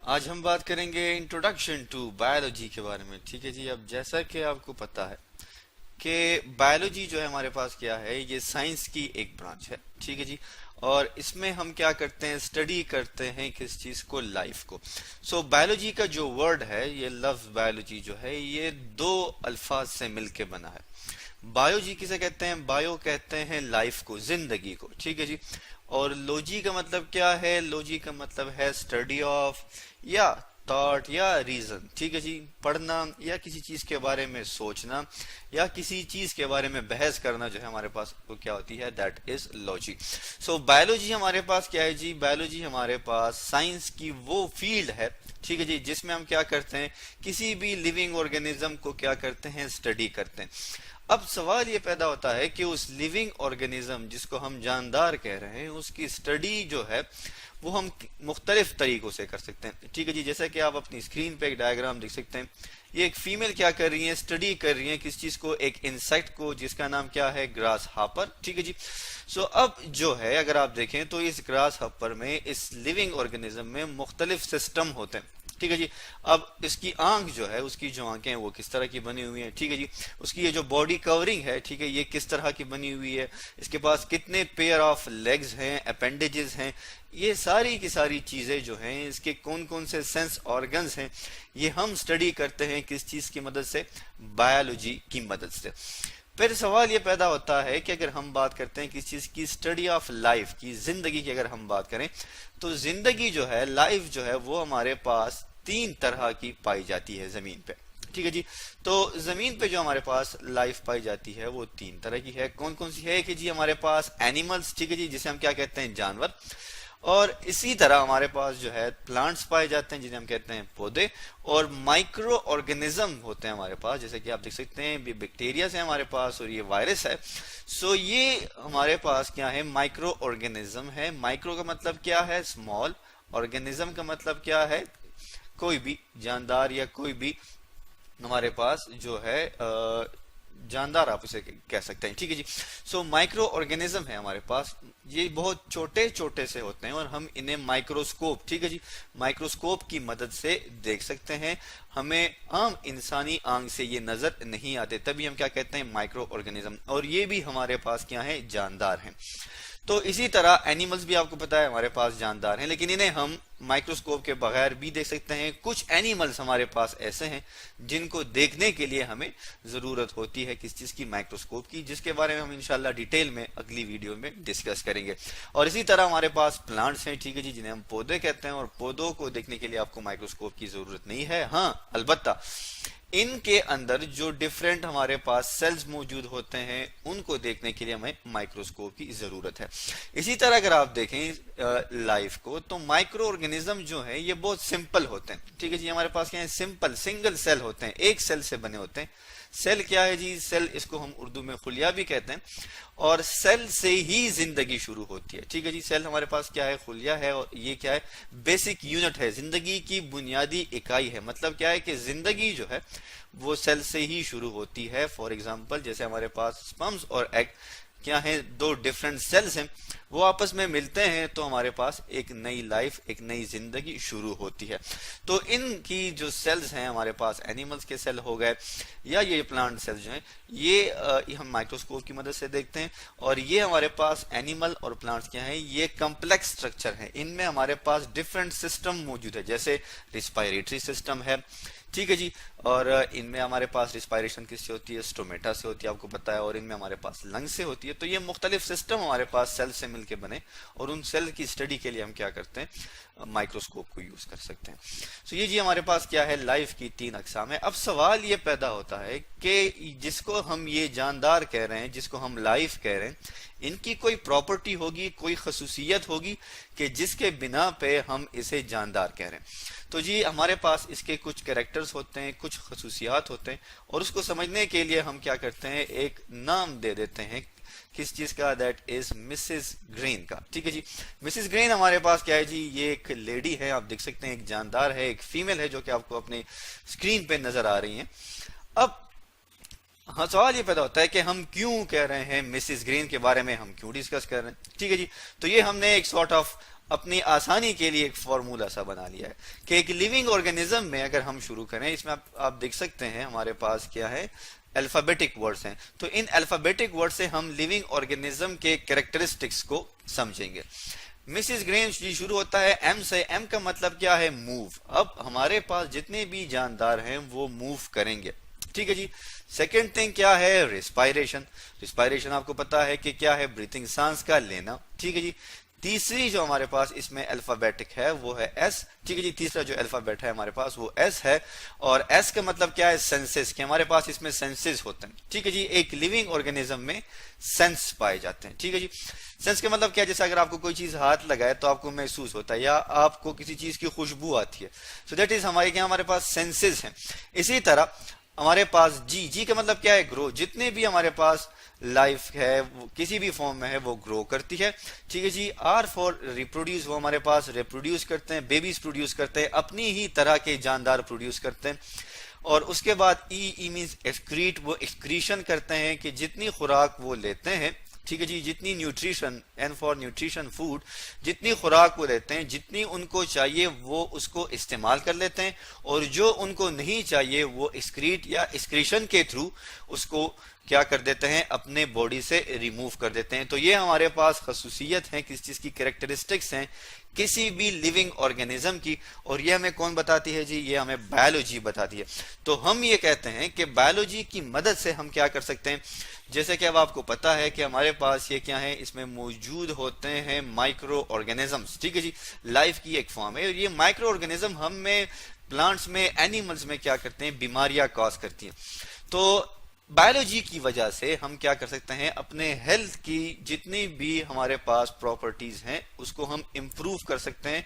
آج ہم بات کریں گے انٹروڈکشن ٹو بایولوجی کے بارے میں. ٹھیک ہے جی. اب جیسا کہ آپ کو پتا ہے کہ بایولوجی جو ہے ہمارے پاس کیا ہے، یہ سائنس کی ایک برانچ ہے. ٹھیک ہے جی. اور اس میں ہم کیا کرتے ہیں، اسٹڈی کرتے ہیں کس چیز کو، لائف کو. بایولوجی کا جو ورڈ ہے، یہ لفظ بایولوجی جو ہے، یہ دو الفاظ سے مل کے بنا ہے. بایو جی کسے کہتے ہیں؟ بایو کہتے ہیں لائف کو، زندگی کو. ٹھیک ہے جی. اور لوجی کا مطلب کیا ہے؟ لوجی کا مطلب ہے اسٹڈی آف یا تھاٹ یا ریزن. ٹھیک ہے جی. پڑھنا یا کسی چیز کے بارے میں سوچنا یا کسی چیز کے بارے میں بحث کرنا جو ہے ہمارے پاس وہ کیا ہوتی ہے، دیٹ از لوجی. بایولوجی ہمارے پاس کیا ہے جی؟ بایولوجی ہمارے پاس سائنس کی وہ فیلڈ ہے، ٹھیک ہے جی، جس میں ہم کیا کرتے ہیں، کسی بھی لیونگ آرگینزم کو کیا کرتے ہیں، اسٹڈی کرتے ہیں. اب سوال یہ پیدا ہوتا ہے کہ اس لیونگ آرگینزم جس کو ہم جاندار کہہ رہے ہیں، اس کی اسٹڈی جو ہے وہ ہم مختلف طریقوں سے کر سکتے ہیں. ٹھیک ہے جی. جیسا کہ آپ اپنی اسکرین پہ ایک ڈائیگرام دیکھ سکتے ہیں. یہ ایک فیمیل کیا کر رہی ہیں، اسٹڈی کر رہی ہیں کس چیز کو، ایک انسیکٹ کو، جس کا نام کیا ہے، گراس ہاپر. ٹھیک ہے جی. اب جو ہے اگر آپ دیکھیں تو اس گراس ہاپر میں، اس لیونگ آرگینزم میں مختلف سسٹم ہوتے ہیں. ٹھیک ہے جی. اب اس کی آنکھ جو ہے، اس کی جو آنکھیں ہیں وہ کس طرح کی بنی ہوئی ہیں. ٹھیک ہے جی. اس کی یہ جو باڈی کورنگ ہے، ٹھیک ہے، یہ کس طرح کی بنی ہوئی ہے. اس کے پاس کتنے پیئر آف لیگز ہیں، اپینڈیجز ہیں. یہ ساری کی ساری چیزیں جو ہیں، اس کے کون کون سے سینس آرگنز ہیں، یہ ہم اسٹڈی کرتے ہیں کس چیز کی مدد سے، بایولوجی کی مدد سے. پھر سوال یہ پیدا ہوتا ہے کہ اگر ہم بات کرتے ہیں کس چیز کی، اسٹڈی آف لائف کی، زندگی کی اگر ہم بات کریں تو زندگی جو ہے، لائف جو ہے، وہ ہمارے پاس تین طرح کی پائی جاتی ہے زمین پہ. ٹھیک ہے جی. تو زمین پہ جو ہمارے پاس لائف پائی جاتی ہے وہ تین طرح کی ہے. کون کون سی ہے کہ جی؟ ہمارے پاس اینیملز، ٹھیک ہے جی، جسے ہم کیا کہتے ہیں، جانور. اور اسی طرح ہمارے پاس جو ہے پلانٹس پائے جاتے ہیں جنہیں ہم کہتے ہیں پودے. اور مائکرو آرگینزم ہوتے ہیں ہمارے پاس، جیسے کہ آپ دیکھ سکتے ہیں بیکٹیریا ہے ہمارے پاس اور یہ وائرس ہے. یہ ہمارے پاس کیا ہے، مائکرو آرگینزم ہے. مائکرو کا مطلب کیا ہے، اسمال. آرگینزم کا مطلب کیا ہے، کوئی بھی جاندار یا کوئی بھی ہمارے پاس جو ہے جاندار، آپ اسے کہہ سکتے ہیں. ٹھیک ہے جی. مائکرو آرگینزم ہے ہمارے پاس. یہ بہت چھوٹے چھوٹے سے ہوتے ہیں اور ہم انہیں مائکروسکوپ، ٹھیک ہے جی، مائکروسکوپ کی مدد سے دیکھ سکتے ہیں. ہمیں عام انسانی آنکھ سے یہ نظر نہیں آتے، تبھی ہم کیا کہتے ہیں، مائکرو آرگینزم. اور یہ بھی ہمارے پاس کیا ہے، جاندار ہیں. تو اسی طرح اینیملز بھی آپ کو پتا ہے ہمارے پاس جاندار ہیں، لیکن انہیں ہم مائکروسکوپ کے بغیر بھی دیکھ سکتے ہیں. کچھ اینیملز ہمارے پاس ایسے ہیں جن کو دیکھنے کے لیے ہمیں ضرورت ہوتی ہے کس چیز کی، مائکروسکوپ کی، جس کے بارے میں ہم انشاءاللہ ڈیٹیل میں اگلی ویڈیو میں ڈسکس کریں گے. اور اسی طرح ہمارے پاس پلانٹس ہیں، ٹھیک ہے جی، جنہیں ہم پودے کہتے ہیں. اور پودوں کو دیکھنے کے لیے آپ کو مائکروسکوپ کی ضرورت نہیں ہے. ہاں البتہ ان کے اندر جو ڈفرینٹ ہمارے پاس سیلز موجود ہوتے ہیں، ان کو دیکھنے کے لیے ہمیں مائکروسکوپ کی ضرورت ہے. اسی طرح اگر آپ دیکھیں لائف کو، تو مائکرو آرگینزم جو ہیں یہ بہت سمپل ہوتے ہیں. ٹھیک ہے جی. ہمارے پاس کیا ہے، سمپل سنگل سیل ہوتے ہیں، ایک سیل سے بنے ہوتے ہیں. سیل کیا ہے جی؟ سیل، اس کو ہم اردو میں خلیہ بھی کہتے ہیں. اور سیل سے ہی زندگی شروع ہوتی ہے. ٹھیک ہے جی. سیل ہمارے پاس کیا ہے، خلیہ ہے. اور یہ کیا ہے، بیسک یونٹ ہے، زندگی کی بنیادی اکائی ہے. مطلب کیا ہے کہ زندگی جو ہے وہ سیل سے ہی شروع ہوتی ہے. فار ایگزامپل جیسے ہمارے پاس سپرمز اور ایگ کیا ہیں، دو ڈفرنٹ سیلز ہیں، وہ آپس میں ملتے ہیں تو ہمارے پاس ایک نئی لائف، ایک نئی زندگی شروع ہوتی ہے. تو ان کی جو سیلز ہیں ہمارے پاس، اینیملز کے سیل ہو گئے یا یہ پلانٹ سیلز جو ہیں، یہ ہم مائکروسکوپ کی مدد سے دیکھتے ہیں. اور یہ ہمارے پاس اینیمل اور پلانٹس کیا ہیں، یہ کمپلیکس سٹرکچر ہیں. ان میں ہمارے پاس ڈفرنٹ سسٹم موجود ہے، جیسے ریسپائریٹری سسٹم ہے. ٹھیک ہے جی. اور ان میں ہمارے پاس ریسپائریشن کس سے ہوتی ہے، سٹومیٹا سے ہوتی ہے، آپ کو پتا ہے. اور ان میں ہمارے پاس لنگ سے ہوتی ہے. تو یہ مختلف سسٹم ہمارے پاس سیل سے مل کے بنے، اور ان سیل کی اسٹڈی کے لیے ہم کیا کرتے ہیں، مائکروسکوپ کو یوز کر سکتے ہیں. یہ جی ہمارے پاس کیا ہے، لائف کی تین اقسام ہے. اب سوال یہ پیدا ہوتا ہے کہ جس کو ہم یہ جاندار کہہ رہے ہیں، جس کو ہم لائف کہہ رہے ہیں، ان کی کوئی پراپرٹی ہوگی، کوئی خصوصیت ہوگی کہ جس کے بنا پہ ہم اسے جاندار کہہ رہے ہیں. تو جی ہمارے پاس اس کے کچھ کریکٹرز ہوتے ہیں، کچھ خصوصیات ہوتے ہیں. اور اس کو سمجھنے کے لیے ہم کیا کرتے ہیں، ایک نام دے دیتے ہیں کس چیز کا، دیٹ از مسز گرین کا. ٹھیک ہے جی. مسز گرین ہمارے پاس کیا ہے جی، یہ ایک لیڈی ہے، آپ دیکھ سکتے ہیں، ایک جاندار ہے، ایک فیمیل ہے جو کہ آپ کو اپنے اسکرین پہ نظر آ رہی ہیں. اب ہاں سوال یہ پیدا ہوتا ہے کہ ہم کیوں کہہ رہے ہیں مسز گرین کے بارے میں، ہم کیوں ڈسکس کر رہے ہیں. ٹھیک ہے جی. تو یہ ہم نے ایک سارٹ آف اپنی آسانی کے لیے ایک فارمولا سا بنا لیا ہے کہ ایک لیونگ آرگینزم میں اگر ہم شروع کریں، اس میں آپ دیکھ سکتے ہیں ہمارے پاس کیا ہے، الفابیٹک ورڈز ہیں، تو ان الفابیٹک ورڈ سے ہم لیونگ آرگینزم کے کریکٹرسٹکس کو سمجھیں گے۔ مسز گریم جی شروع ہوتا ہے ایم سے، ایم کا مطلب کیا ہے، موو۔ اب ہمارے پاس جتنے بھی جاندار ہیں وہ موو کریں گے، ٹھیک ہے جی۔ سیکنڈ تھنگ کیا ہے، ریسپائریشن۔ ریسپائریشن آپ کو پتا ہے کہ کیا ہے، بریتھنگ، سانس کا لینا، ٹھیک ہے جی۔ تیسری جو ہمارے پاس اس میں الفابیٹک ہے وہ ہے ایس، ٹھیک ہے جی۔ تیسرا جو الفابیٹ ہے ہمارے پاس وہ ایس ہے، اور ایس کا مطلب کیا ہے، سینسز، کہ ہمارے پاس اس میں سینسز ہوتے ہیں، ٹھیک ہے جی۔ ایک لیونگ آرگینزم میں سینس پائے جاتے ہیں، ٹھیک ہے جی۔ سینس کا مطلب کیا ہے، جیسے اگر آپ کو کوئی چیز ہاتھ لگائے تو آپ کو محسوس ہوتا ہے، یا آپ کو کسی چیز کی خوشبو آتی ہے، سو دیٹ از ہمارے پاس سینسز ہیں۔ اسی طرح ہمارے پاس جی کا مطلب کیا ہے، گرو۔ جتنے بھی ہمارے پاس لائف ہے وہ کسی بھی فارم میں ہے وہ گرو کرتی ہے، ٹھیک ہے جی۔ آر فار ریپروڈیوس، وہ ہمارے پاس ریپروڈیوس کرتے ہیں، بیبیز پروڈیوس کرتے ہیں، اپنی ہی طرح کے جاندار پروڈیوس کرتے ہیں۔ اور اس کے بعد ای مینز ایکسکریٹ، وہ ایکسکریشن کرتے ہیں کہ جتنی خوراک وہ لیتے ہیں، ٹھیک ہے جی، جتنی nutrition, N for nutrition food, جتنی خوراک وہ لیتے ہیں، جتنی ان کو چاہیے وہ اس کو استعمال کر لیتے ہیں، اور جو ان کو نہیں چاہیے وہ ایکسکریٹ یا ایکسکریشن کے تھرو اس کو کیا کر دیتے ہیں، اپنے باڈی سے ریموو کر دیتے ہیں۔ تو یہ ہمارے پاس خصوصیت ہیں، کس چیز کی، کریکٹرسٹکس ہیں کسی بھی لیونگ آرگینزم کی، اور یہ ہمیں کون بتاتی ہے جی، یہ ہمیں بایولوجی بتاتی ہے۔ تو ہم یہ کہتے ہیں کہ بایولوجی کی مدد سے ہم کیا کر سکتے ہیں، جیسے کہ اب آپ کو پتا ہے کہ ہمارے پاس یہ کیا ہے، اس میں موجود ہوتے ہیں مائکرو آرگینزمز، ٹھیک ہے جی، لائف کی ایک فارم ہے، اور یہ مائکرو آرگینزم ہم میں، پلانٹس میں، اینیملز میں کیا کرتے ہیں، بیماریاں کاز کرتی ہیں۔ تو بایولوجی کی وجہ سے ہم کیا کر سکتے ہیں، اپنے ہیلتھ کی جتنی بھی ہمارے پاس پراپرٹیز ہیں اس کو ہم امپروو کر سکتے ہیں،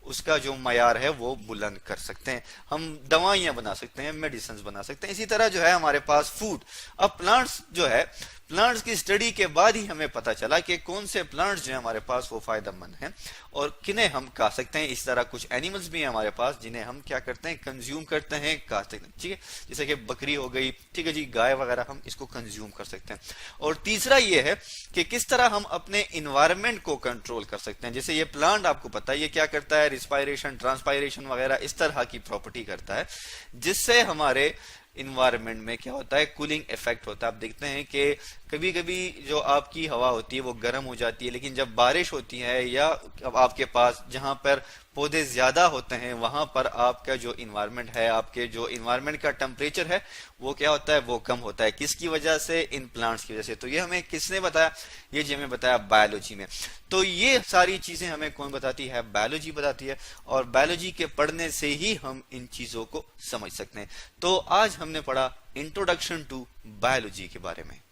اس کا جو معیار ہے وہ بلند کر سکتے ہیں، ہم دوائیاں بنا سکتے ہیں، میڈیسنز بنا سکتے ہیں۔ اسی طرح جو ہے ہمارے پاس فوڈ، اب پلانٹس جو ہے، پلانٹس کی اسٹڈی کے بعد ہی ہمیں پتا چلا کہ کون سے پلانٹس جو ہیں ہمارے پاس وہ فائدہ مند ہیں اور کنہیں ہم کھا سکتے ہیں۔ اس طرح کچھ اینیملز بھی ہیں ہمارے پاس جنہیں ہم کیا کرتے ہیں، کنزیوم کرتے ہیں، کھا سکتے ہیں، ٹھیک ہے، جیسے کہ بکری ہو گئی، ٹھیک ہے جی، گائے وغیرہ، ہم اس کو کنزیوم کر سکتے ہیں۔ اور تیسرا یہ ہے کہ کس طرح ہم اپنے انوائرمنٹ کو کنٹرول کر سکتے ہیں، جیسے یہ پلانٹ آپ کو پتا ہے یہ کیا کرتا ہے، ریسپائریشن، ٹرانسپائریشن وغیرہ اس طرح کی پراپرٹی کرتا ہے، جس سے ہمارے انوائرمنٹ میں کیا ہوتا ہے، کولنگ افیکٹ ہوتا ہے۔ آپ دیکھتے ہیں کہ کبھی کبھی جو آپ کی ہوا ہوتی ہے وہ گرم ہو جاتی ہے، لیکن جب بارش ہوتی ہے یا آپ کے پاس جہاں پر پودے زیادہ ہوتے ہیں وہاں پر آپ کا جو انوائرمنٹ ہے، آپ کے جو انوائرمنٹ کا ٹمپریچر ہے وہ کیا ہوتا ہے، وہ کم ہوتا ہے۔ کس کی وجہ سے، ان پلانٹس کی وجہ سے۔ تو یہ ہمیں کس نے بتایا، یہ جی ہمیں بتایا بایولوجی میں۔ تو یہ ساری چیزیں ہمیں کون بتاتی ہے، بایولوجی بتاتی ہے، اور بایولوجی کے پڑھنے سے ہی ہم ان چیزوں کو سمجھ سکتے ہیں۔ تو آج ہم نے پڑھا انٹروڈکشن ٹو بایولوجی کے بارے میں۔